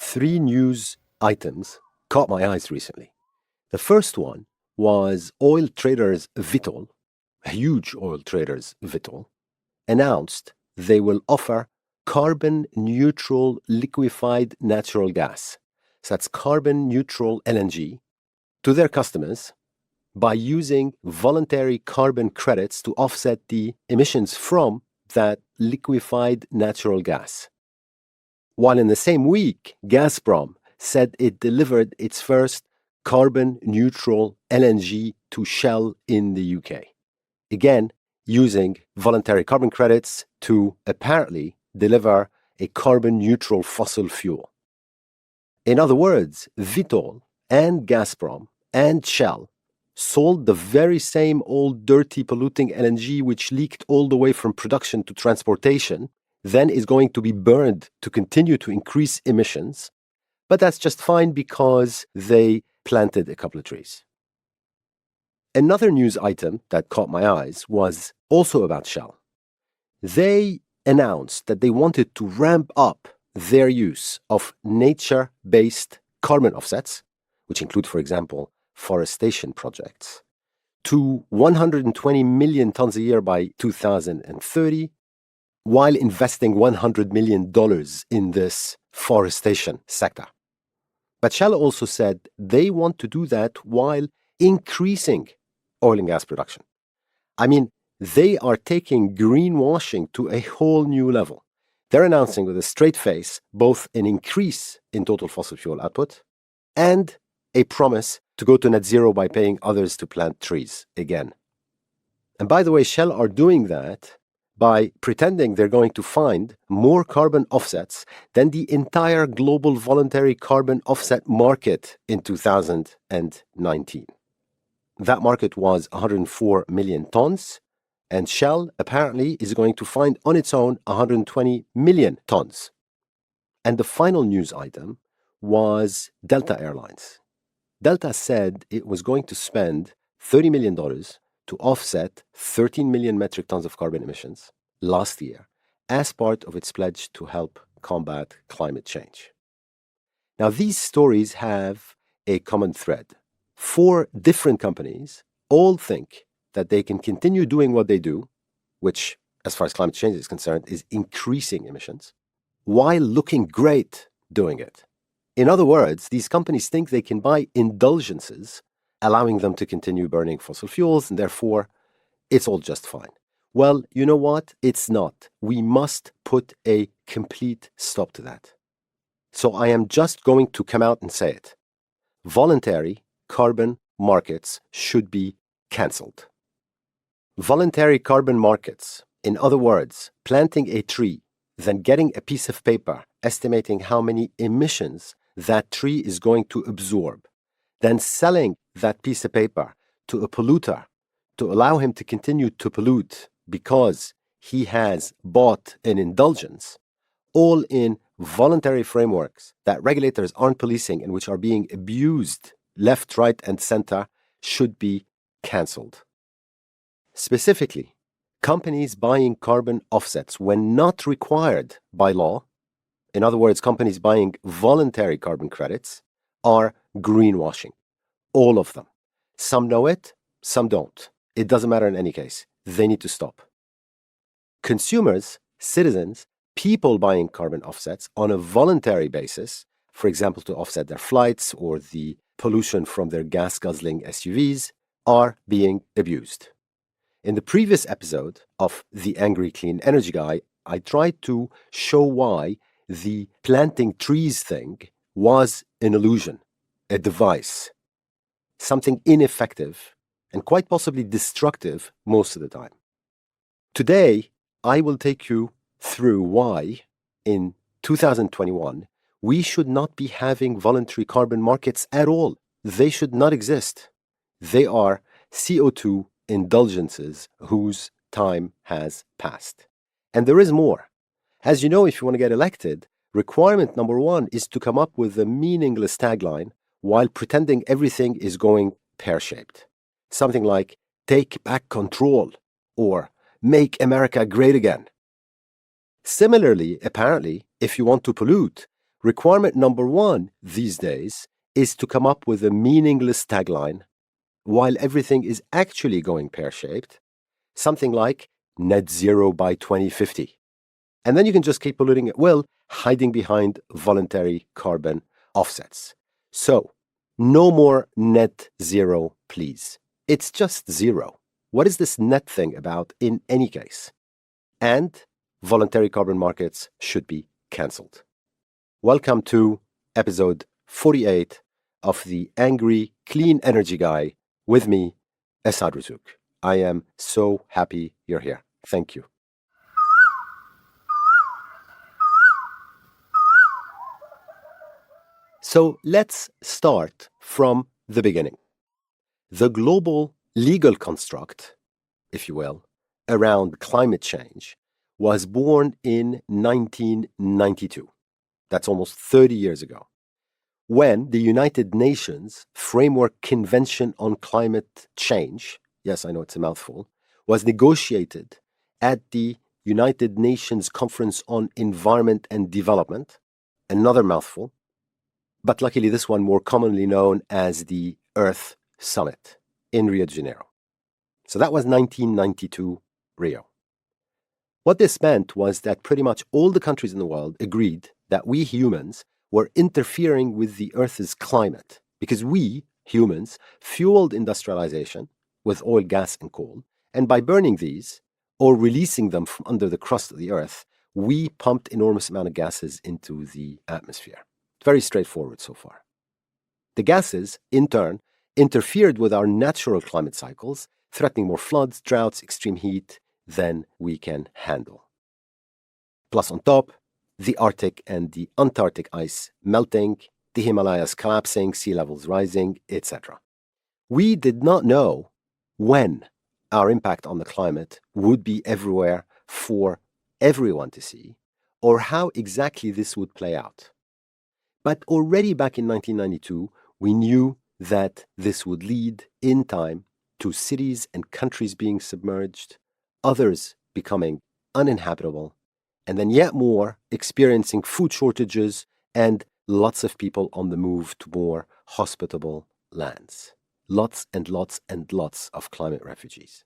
three news items caught my eyes recently. The first one was oil traders Vitol, huge oil traders Vitol, announced they will offer carbon neutral liquefied natural gas. So that's carbon neutral LNG to their customers by using voluntary carbon credits to offset the emissions from that liquefied natural gas. While in the same week, Gazprom said it delivered its first carbon neutral LNG to Shell in the UK. Again, using voluntary carbon credits to apparently deliver a carbon neutral fossil fuel. In other words, Vitol and Gazprom and Shell sold the very same old dirty polluting LNG which leaked all the way from production to transportation, then is going to be burned to continue to increase emissions. But that's just fine because they planted a couple of trees. Another news item that caught my eyes was also about Shell. They announced that they wanted to ramp up their use of nature-based carbon offsets, which include, for example, forestation projects, to 120 million tons a year by 2030, while investing $100 million in this forestation sector. But Shell also said they want to do that while increasing oil and gas production. I mean, they are taking greenwashing to a whole new level. They're announcing with a straight face both an increase in total fossil fuel output and a promise to go to net zero by paying others to plant trees again. And by the way, Shell are doing that by pretending they're going to find more carbon offsets than the entire global voluntary carbon offset market in 2019. That market was 104 million tons, and Shell apparently is going to find on its own 120 million tons. And the final news item was Delta Airlines. Delta said it was going to spend $30 million to offset 13 million metric tons of carbon emissions last year as part of its pledge to help combat climate change. Now, these stories have a common thread. 4 different companies all think that they can continue doing what they do, which, as far as climate change is concerned, is increasing emissions, while looking great doing it. In other words, these companies think they can buy indulgences, allowing them to continue burning fossil fuels, and therefore, it's all just fine. Well, you know what? It's not. We must put a complete stop to that. So I am just going to come out and say it. Voluntary carbon markets should be cancelled. Voluntary carbon markets, in other words, planting a tree, then getting a piece of paper estimating how many emissions that tree is going to absorb, then selling that piece of paper to a polluter to allow him to continue to pollute because he has bought an indulgence, all in voluntary frameworks that regulators aren't policing and which are being abused left, right, and center, should be cancelled. Specifically, companies buying carbon offsets when not required by law, in other words, companies buying voluntary carbon credits, are greenwashing. All of them. Some know it, some don't. It doesn't matter in any case. They need to stop. Consumers, citizens, people buying carbon offsets on a voluntary basis, for example, to offset their flights or the pollution from their gas-guzzling SUVs, are being abused. In the previous episode of The Angry Clean Energy Guy, I tried to show why the planting trees thing was an illusion, a device, something ineffective and quite possibly destructive most of the time. Today, I will take you through why, in 2021, we should not be having voluntary carbon markets at all. They should not exist. They are CO2 indulgences whose time has passed. And there is more. As you know, if you want to get elected, requirement number 1 is to come up with a meaningless tagline while pretending everything is going pear-shaped. Something like, take back control, or make America great again. Similarly, apparently, if you want to pollute, requirement number one these days is to come up with a meaningless tagline while everything is actually going pear-shaped, something like net zero by 2050. And then you can just keep polluting at will, hiding behind voluntary carbon offsets. So, no more net zero, please. It's just zero. What is this net thing about in any case? And voluntary carbon markets should be cancelled. Welcome to episode 48 of the Angry Clean Energy Guy with me, Asad Razzouk. I am so happy you're here. Thank you. So let's start from the beginning. The global legal construct, if you will, around climate change was born in 1992. That's almost 30 years ago, when the United Nations Framework Convention on Climate Change, yes, I know it's a mouthful, was negotiated at the United Nations Conference on Environment and Development, another mouthful, but luckily this one more commonly known as the Earth Summit in Rio de Janeiro. So that was 1992 Rio. What this meant was that pretty much all the countries in the world agreed that we humans were interfering with the Earth's climate because we, humans, fueled industrialization with oil, gas, and coal, and by burning these or releasing them from under the crust of the Earth, we pumped enormous amount of gases into the atmosphere. Very straightforward so far. The gases, in turn, interfered with our natural climate cycles, threatening more floods, droughts, extreme heat than we can handle. Plus, on top, the Arctic and the Antarctic ice melting, the Himalayas collapsing, sea levels rising, etc. We did not know when our impact on the climate would be everywhere for everyone to see, or how exactly this would play out. But already back in 1992, we knew that this would lead in time to cities and countries being submerged, others becoming uninhabitable, and then yet more experiencing food shortages and lots of people on the move to more hospitable lands. Lots and lots and lots of climate refugees.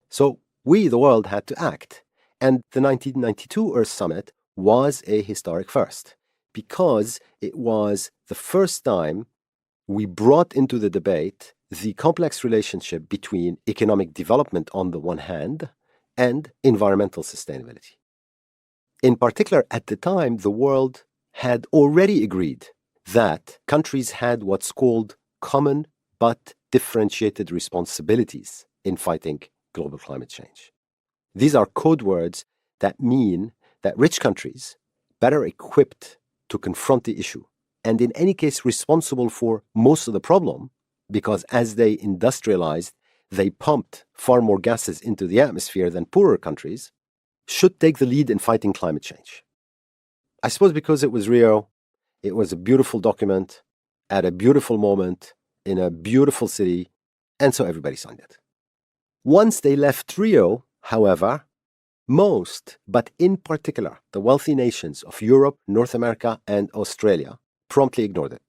So we, the world, had to act. And the 1992 Earth Summit was a historic first because it was the first time we brought into the debate the complex relationship between economic development on the one hand and environmental sustainability. In particular, at the time, the world had already agreed that countries had what's called common but differentiated responsibilities in fighting global climate change. These are code words that mean that rich countries, better equipped to confront the issue, and in any case responsible for most of the problem, because as they industrialized, they pumped far more gases into the atmosphere than poorer countries, should take the lead in fighting climate change. I suppose because it was Rio, it was a beautiful document at a beautiful moment in a beautiful city, and so everybody signed it. Once they left Rio, however, most, but in particular, the wealthy nations of Europe, North America, and Australia promptly ignored it.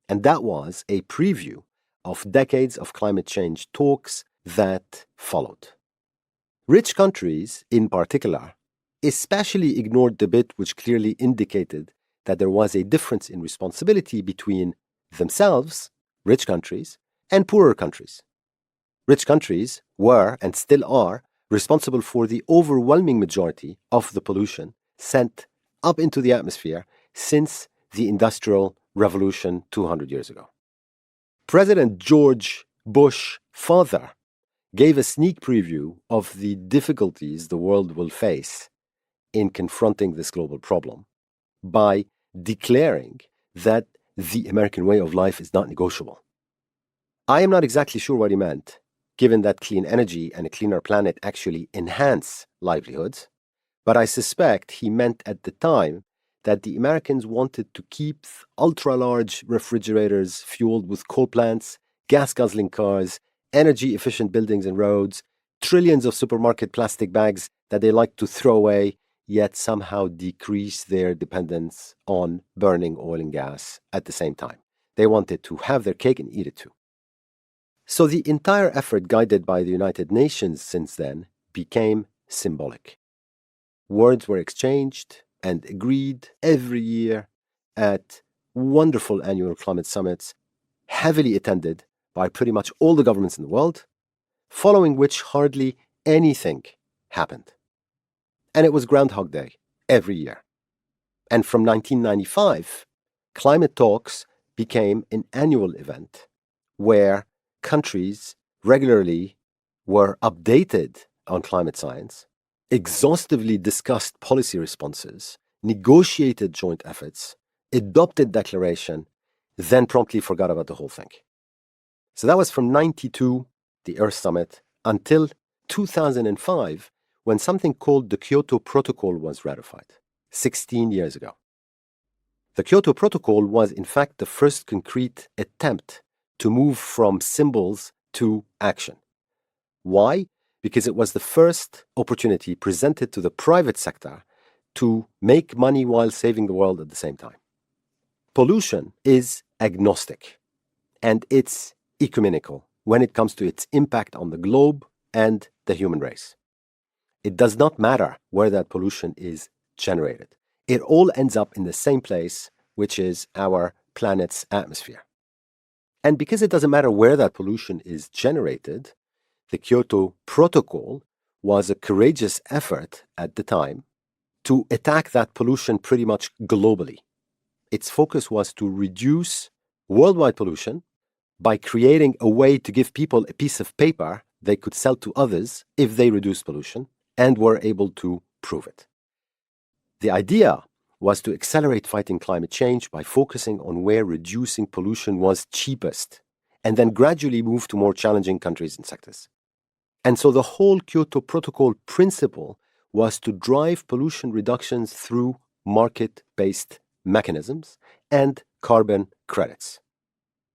And that was a preview of decades of climate change talks that followed. Rich countries, in particular, especially ignored the bit which clearly indicated that there was a difference in responsibility between themselves, rich countries, and poorer countries. Rich countries were, and still are, responsible for the overwhelming majority of the pollution sent up into the atmosphere since the Industrial Revolution 200 years ago. President George Bush, father, gave a sneak preview of the difficulties the world will face in confronting this global problem by declaring that the American way of life is not negotiable. I am not exactly sure what he meant, given that clean energy and a cleaner planet actually enhance livelihoods, but I suspect he meant at the time that the Americans wanted to keep ultra-large refrigerators fueled with coal plants, gas-guzzling cars, energy-efficient buildings and roads, trillions of supermarket plastic bags that they like to throw away, yet somehow decrease their dependence on burning oil and gas at the same time. They wanted to have their cake and eat it too. So the entire effort, guided by the United Nations since then, became symbolic. Words were exchanged and agreed every year at wonderful annual climate summits, heavily attended by pretty much all the governments in the world, following which hardly anything happened. And it was Groundhog Day every year. And from 1995, climate talks became an annual event where countries regularly were updated on climate science, exhaustively discussed policy responses, negotiated joint efforts, adopted declaration, then promptly forgot about the whole thing. So that was from 92, the Earth Summit, until 2005, when something called the Kyoto Protocol was ratified, 16 years ago. The Kyoto Protocol was, in fact, the first concrete attempt to move from symbols to action. Why? Because it was the first opportunity presented to the private sector to make money while saving the world at the same time. Pollution is agnostic, and it's ecumenical when it comes to its impact on the globe and the human race. It does not matter where that pollution is generated. It all ends up in the same place, which is our planet's atmosphere. And because it doesn't matter where that pollution is generated, the Kyoto Protocol was a courageous effort at the time to attack that pollution pretty much globally. Its focus was to reduce worldwide pollution by creating a way to give people a piece of paper they could sell to others if they reduced pollution and were able to prove it. The idea was to accelerate fighting climate change by focusing on where reducing pollution was cheapest, and then gradually move to more challenging countries and sectors. And so the whole Kyoto Protocol principle was to drive pollution reductions through market-based mechanisms and carbon credits.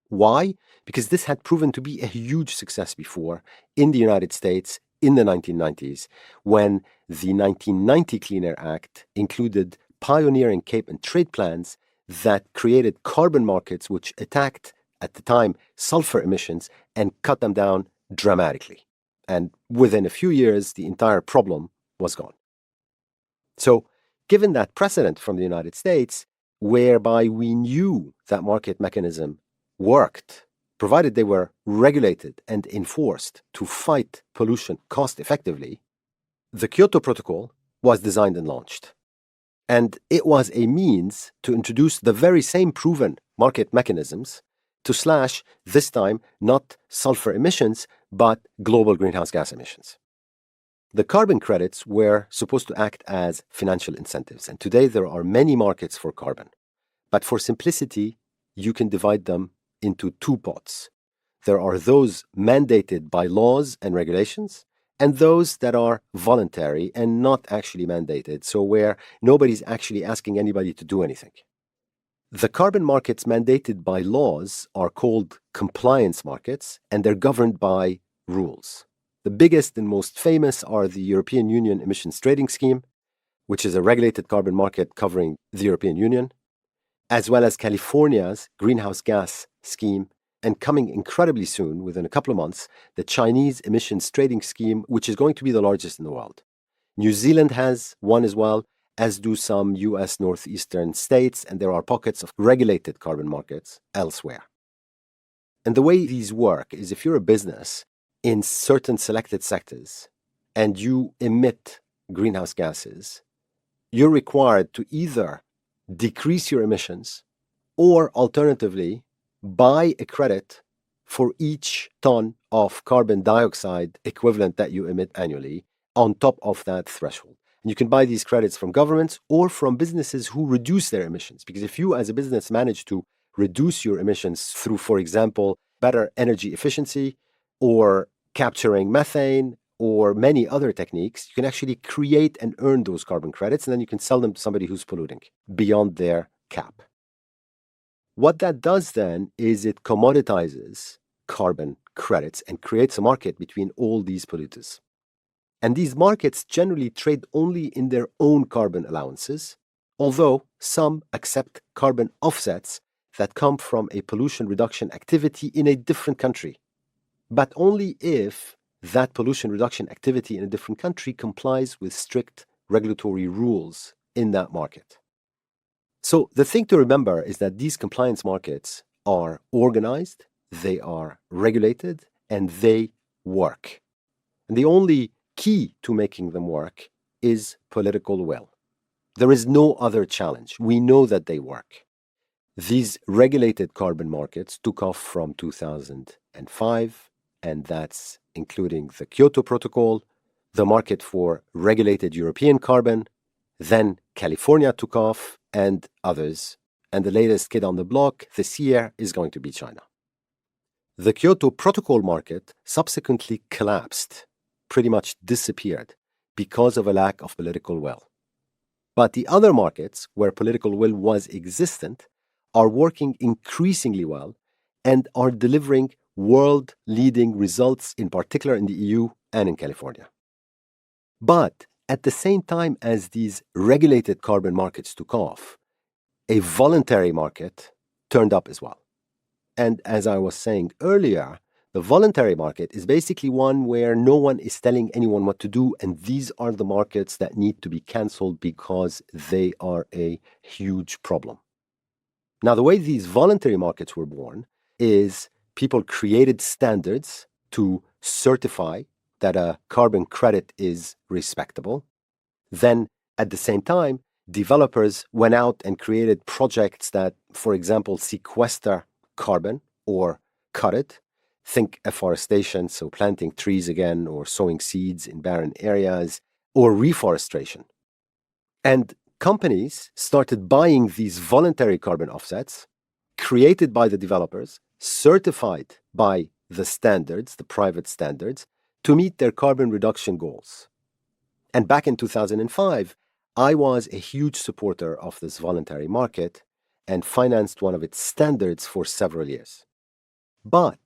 Why? Because this had proven to be a huge success before in the United States in the 1990s, when the 1990 Clean Air Act included pioneering cap and trade plans that created carbon markets which attacked, at the time, sulfur emissions and cut them down dramatically. And within a few years, the entire problem was gone. So, given that precedent from the United States, whereby we knew that market mechanism worked, provided they were regulated and enforced to fight pollution cost effectively, the Kyoto Protocol was designed and launched. And it was a means to introduce the very same proven market mechanisms to slash, this time, not sulfur emissions, but global greenhouse gas emissions. The carbon credits were supposed to act as financial incentives, and today there are many markets for carbon. But for simplicity, you can divide them into two pots. There are those mandated by laws and regulations, and those that are voluntary and not actually mandated, so where nobody's actually asking anybody to do anything. The carbon markets mandated by laws are called compliance markets, and they're governed by rules. The biggest and most famous are the European Union Emissions Trading Scheme, which is a regulated carbon market covering the European Union, as well as California's greenhouse gas scheme, and coming incredibly soon, within a couple of months, the Chinese Emissions Trading Scheme, which is going to be the largest in the world. New Zealand has one as well, as do some US northeastern states, and there are pockets of regulated carbon markets elsewhere. And the way these work is, if you're a business in certain selected sectors and you emit greenhouse gases, you're required to either decrease your emissions or alternatively buy a credit for each ton of carbon dioxide equivalent that you emit annually on top of that threshold. And you can buy these credits from governments or from businesses who reduce their emissions. Because if you as a business manage to reduce your emissions through, for example, better energy efficiency or capturing methane or many other techniques, you can actually create and earn those carbon credits, and then you can sell them to somebody who's polluting beyond their cap. What that does then is it commoditizes carbon credits and creates a market between all these polluters. And these markets generally trade only in their own carbon allowances, although some accept carbon offsets that come from a pollution reduction activity in a different country, but only if that pollution reduction activity in a different country complies with strict regulatory rules in that market. So the thing to remember is that these compliance markets are organized, they are regulated, and they work. And the only key to making them work is political will. There is no other challenge. We know that they work. These regulated carbon markets took off from 2005, and that's including the Kyoto Protocol, the market for regulated European carbon, then California took off, and others. And the latest kid on the block this year is going to be China. The Kyoto Protocol market subsequently collapsed, pretty much disappeared, because of a lack of political will. But the other markets where political will was existent are working increasingly well and are delivering world-leading results, in particular in the EU and in California. But at the same time as these regulated carbon markets took off, a voluntary market turned up as well. And as I was saying earlier, the voluntary market is basically one where no one is telling anyone what to do, and these are the markets that need to be cancelled because they are a huge problem. Now, the way these voluntary markets were born is people created standards to certify that a carbon credit is respectable. Then, at the same time, developers went out and created projects that, for example, sequester carbon or cut it. Think afforestation, so planting trees again or sowing seeds in barren areas, or reforestation. And companies started buying these voluntary carbon offsets created by the developers, certified by the standards, the private standards, to meet their carbon reduction goals. And back in 2005, I was a huge supporter of this voluntary market and financed one of its standards for several years. But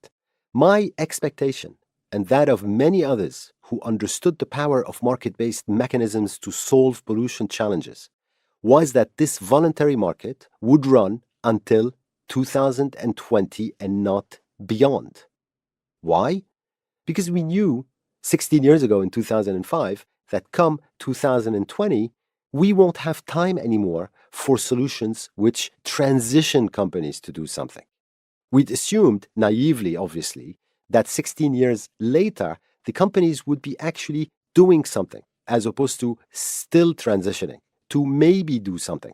my expectation, and that of many others who understood the power of market-based mechanisms to solve pollution challenges, was that this voluntary market would run until 2020 and not beyond. Why? Because we knew 16 years ago in 2005 that come 2020, we won't have time anymore for solutions which transition companies to do something. We'd assumed, naively obviously, that 16 years later, the companies would be actually doing something, as opposed to still transitioning, to maybe do something.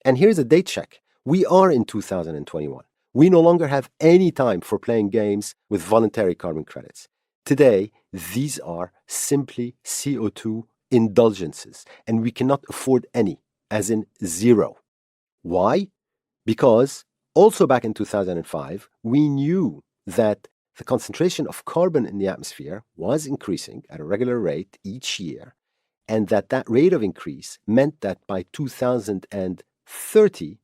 And here's a date check. We are in 2021. We no longer have any time for playing games with voluntary carbon credits. Today, these are simply CO2 indulgences, and we cannot afford any, as in zero. Why? Because also back in 2005, we knew that the concentration of carbon in the atmosphere was increasing at a regular rate each year, and that rate of increase meant that by 2030,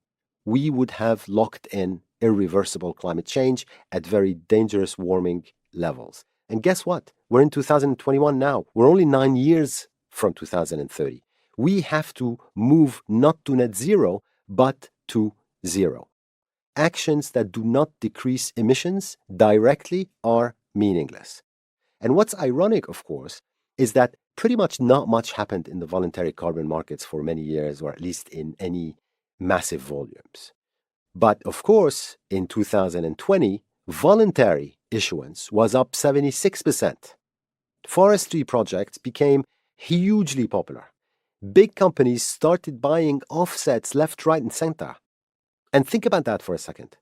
we would have locked in irreversible climate change at very dangerous warming levels. And guess what? We're in 2021 now. We're only 9 years from 2030. We have to move not to net zero, but to zero. Actions that do not decrease emissions directly are meaningless. And what's ironic, of course, is that pretty much not much happened in the voluntary carbon markets for many years, or at least in any massive volumes. But of course, in 2020, voluntary issuance was up 76%. Forestry projects became hugely popular. Big companies started buying offsets left, right, and center. And think about that for a second.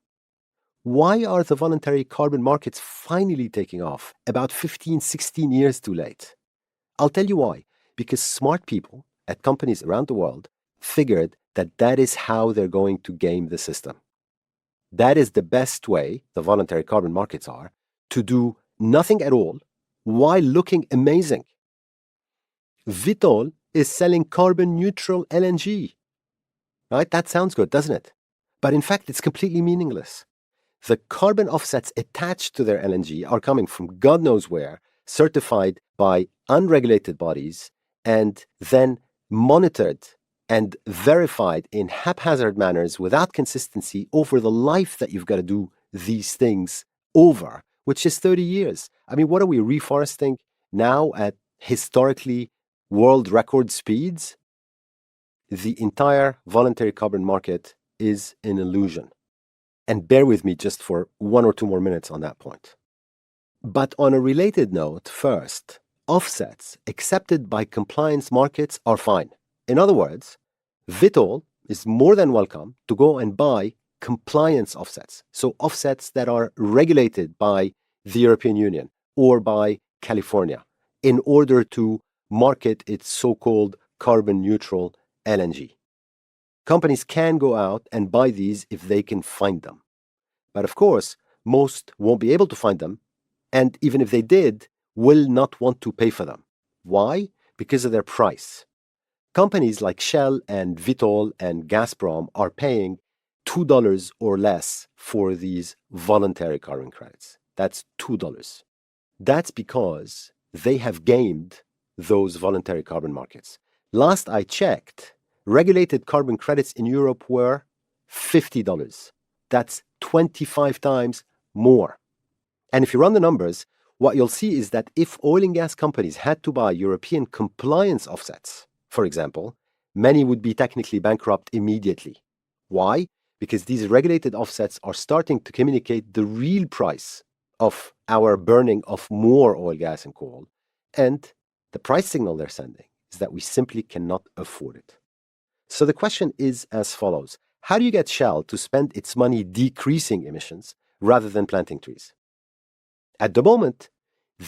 Why are the voluntary carbon markets finally taking off about 15, 16 years too late? I'll tell you why. Because smart people at companies around the world figured that that is how they're going to game the system. That is the best way, the voluntary carbon markets are, to do nothing at all while looking amazing. Vitol is selling carbon neutral LNG. Right? That sounds good, doesn't it? But in fact, it's completely meaningless. The carbon offsets attached to their LNG are coming from God knows where, certified by unregulated bodies and then monitored and verified in haphazard manners without consistency over the life that you've got to do these things over, which is 30 years. I mean, what are we reforesting now at historically world record speeds? The entire voluntary carbon market is an illusion. And bear with me just for 1 or 2 more minutes on that point. But on a related note, first, offsets accepted by compliance markets are fine. In other words, Vitol is more than welcome to go and buy compliance offsets, so offsets that are regulated by the European Union or by California in order to market its so-called carbon neutral LNG. Companies can go out and buy these if they can find them. But of course, most won't be able to find them, and even if they did, will not want to pay for them. Why? Because of their price. Companies like Shell and Vitol and Gazprom are paying $2 or less for these voluntary carbon credits. That's $2. That's because they have gamed those voluntary carbon markets. Last I checked, regulated carbon credits in Europe were $50. That's 25 times more. And if you run the numbers, what you'll see is that if oil and gas companies had to buy European compliance offsets, for example, many would be technically bankrupt immediately. Why? Because these regulated offsets are starting to communicate the real price of our burning of more oil, gas, and coal. And the price signal they're sending is that we simply cannot afford it. So the question is as follows. How do you get Shell to spend its money decreasing emissions rather than planting trees? At the moment,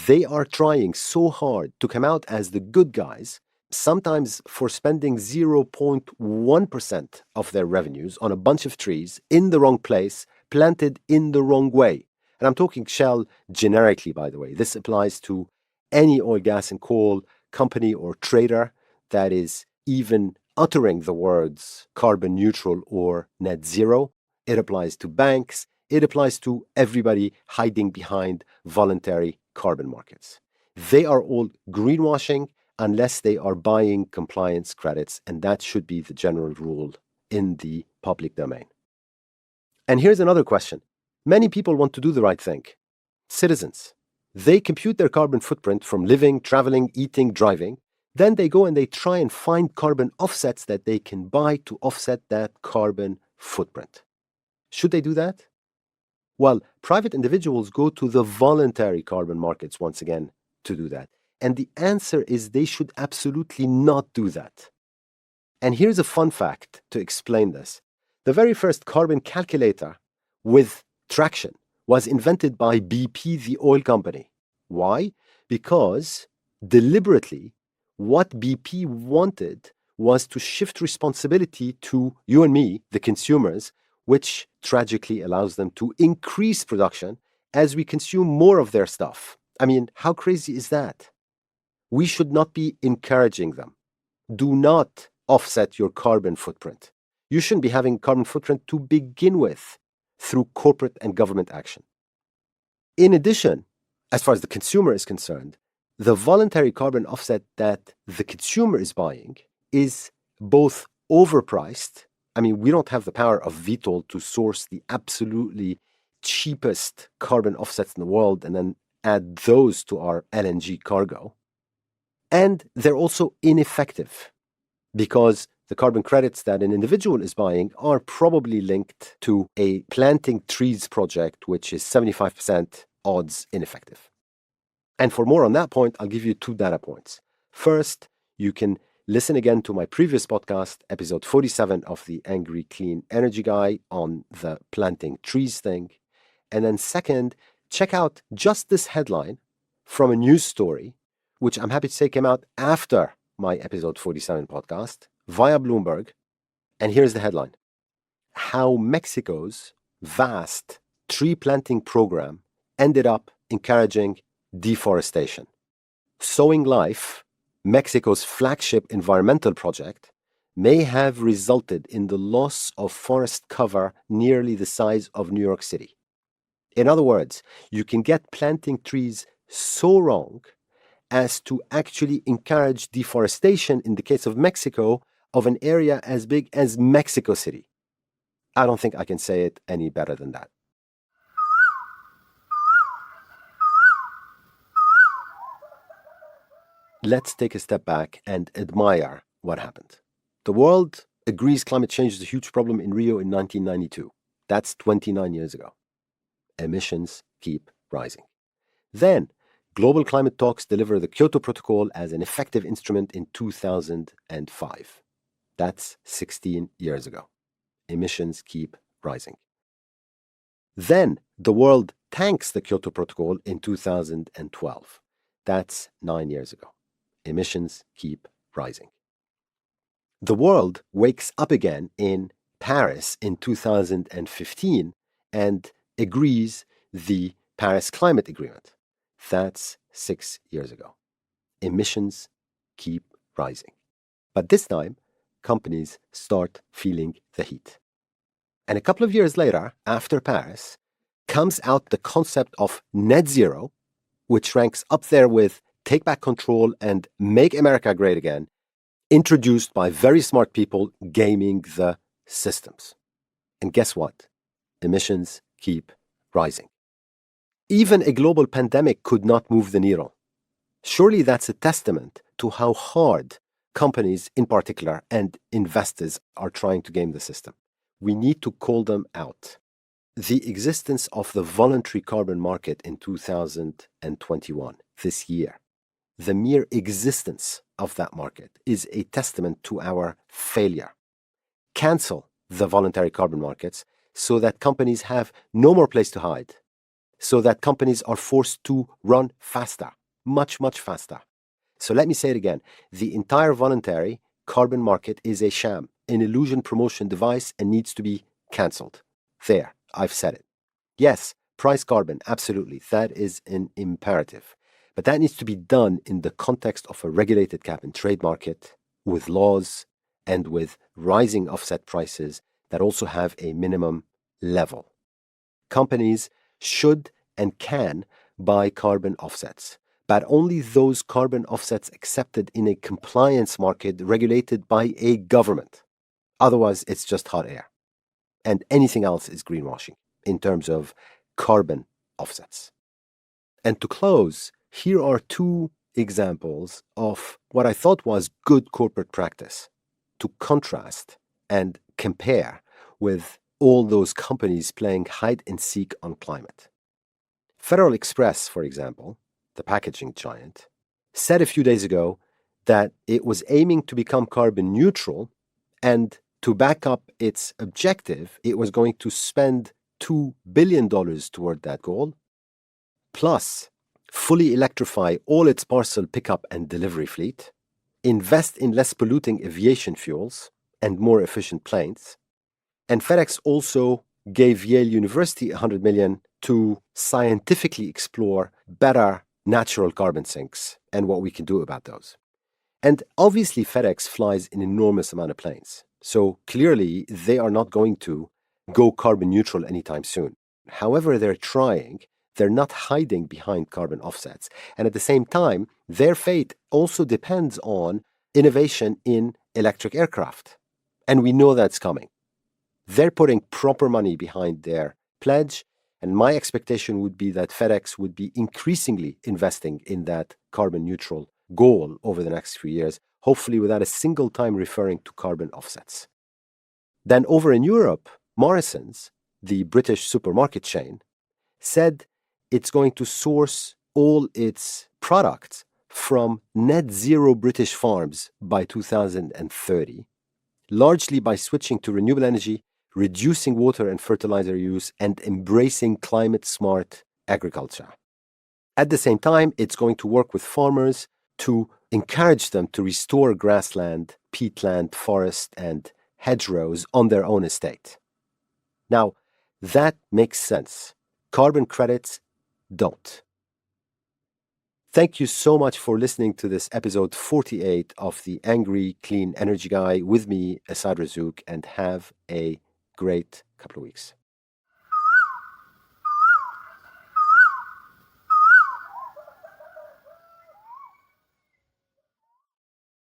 they are trying so hard to come out as the good guys, sometimes for spending 0.1% of their revenues on a bunch of trees in the wrong place, planted in the wrong way. And I'm talking Shell generically, by the way. This applies to any oil, gas, and coal company or trader that is even uttering the words carbon neutral or net zero. It applies to banks. It applies to everybody hiding behind voluntary carbon markets. They are all greenwashing unless they are buying compliance credits, and that should be the general rule in the public domain. And here's another question. Many people want to do the right thing. Citizens. They compute their carbon footprint from living, traveling, eating, driving. Then they go and they try and find carbon offsets that they can buy to offset that carbon footprint. Should they do that? Well, private individuals go to the voluntary carbon markets once again to do that. And the answer is they should absolutely not do that. And here's a fun fact to explain this. The very first carbon calculator with traction was invented by BP, the oil company. Why? Because deliberately, what BP wanted was to shift responsibility to you and me, the consumers, which tragically allows them to increase production as we consume more of their stuff. I mean, how crazy is that? We should not be encouraging them. Do not offset your carbon footprint. You shouldn't be having carbon footprint to begin with through corporate and government action. In addition, as far as the consumer is concerned, the voluntary carbon offset that the consumer is buying is both overpriced. I mean, we don't have the power of Vitol to source the absolutely cheapest carbon offsets in the world and then add those to our LNG cargo. And they're also ineffective because the carbon credits that an individual is buying are probably linked to a planting trees project, which is 75% odds ineffective. And for more on that point, I'll give you 2 data points. First, you can listen again to my previous podcast, episode 47 of the Angry Clean Energy Guy on the planting trees thing. And then second, check out just this headline from a news story, which I'm happy to say came out after my episode 47 podcast via Bloomberg. And here's the headline. How Mexico's vast tree planting program ended up encouraging deforestation. Sowing Life, Mexico's flagship environmental project, may have resulted in the loss of forest cover nearly the size of New York City. In other words, you can get planting trees so wrong as to actually encourage deforestation, in the case of Mexico, of an area as big as Mexico City. I don't think I can say it any better than that. Let's take a step back and admire what happened. The world agrees climate change is a huge problem in Rio in 1992. That's 29 years ago. Emissions keep rising. Then, global climate talks deliver the Kyoto Protocol as an effective instrument in 2005. That's 16 years ago. Emissions keep rising. Then, the world tanks the Kyoto Protocol in 2012. That's 9 years ago. Emissions keep rising. The world wakes up again in Paris in 2015 and agrees the Paris Climate Agreement. That's 6 years ago. Emissions keep rising. But this time, companies start feeling the heat. And a couple of years later, after Paris, comes out the concept of net zero, which ranks up there with Take Back Control and Make America Great Again, introduced by very smart people gaming the systems. And guess what? Emissions keep rising. Even a global pandemic could not move the needle. Surely that's a testament to how hard companies in particular and investors are trying to game the system. We need to call them out. The existence of the voluntary carbon market in 2021, this year, the mere existence of that market is a testament to our failure. Cancel the voluntary carbon markets so that companies have no more place to hide, so that companies are forced to run faster, much, much faster. So let me say it again. The entire voluntary carbon market is a sham, an illusion promotion device, and needs to be cancelled. There, I've said it. Yes, price carbon, absolutely. That is an imperative. But that needs to be done in the context of a regulated cap and trade market with laws and with rising offset prices that also have a minimum level. Companies should and can buy carbon offsets, but only those carbon offsets accepted in a compliance market regulated by a government. Otherwise, it's just hot air. And anything else is greenwashing in terms of carbon offsets. And to close, here are two examples of what I thought was good corporate practice to contrast and compare with all those companies playing hide and seek on climate. Federal Express, for example, the packaging giant, said a few days ago that it was aiming to become carbon neutral, and to back up its objective, it was going to spend $2 billion toward that goal, plus fully electrify all its parcel pickup and delivery fleet, invest in less polluting aviation fuels and more efficient planes. And FedEx also gave Yale University $100 million to scientifically explore better natural carbon sinks and what we can do about those. And obviously, FedEx flies an enormous amount of planes. So clearly, they are not going to go carbon neutral anytime soon. However, they're trying. They're not hiding behind carbon offsets. And at the same time, their fate also depends on innovation in electric aircraft. And we know that's coming. They're putting proper money behind their pledge. And my expectation would be that FedEx would be increasingly investing in that carbon neutral goal over the next few years, hopefully without a single time referring to carbon offsets. Then over in Europe, Morrisons, the British supermarket chain, said it's going to source all its products from net zero British farms by 2030, largely by switching to renewable energy, reducing water and fertilizer use, and embracing climate-smart agriculture. At the same time, it's going to work with farmers to encourage them to restore grassland, peatland, forest, and hedgerows on their own estate. Now, that makes sense. Carbon credits don't. Thank you so much for listening to this episode 48 of the Angry Clean Energy Guy with me, Asad Razouk, and have a great couple of weeks.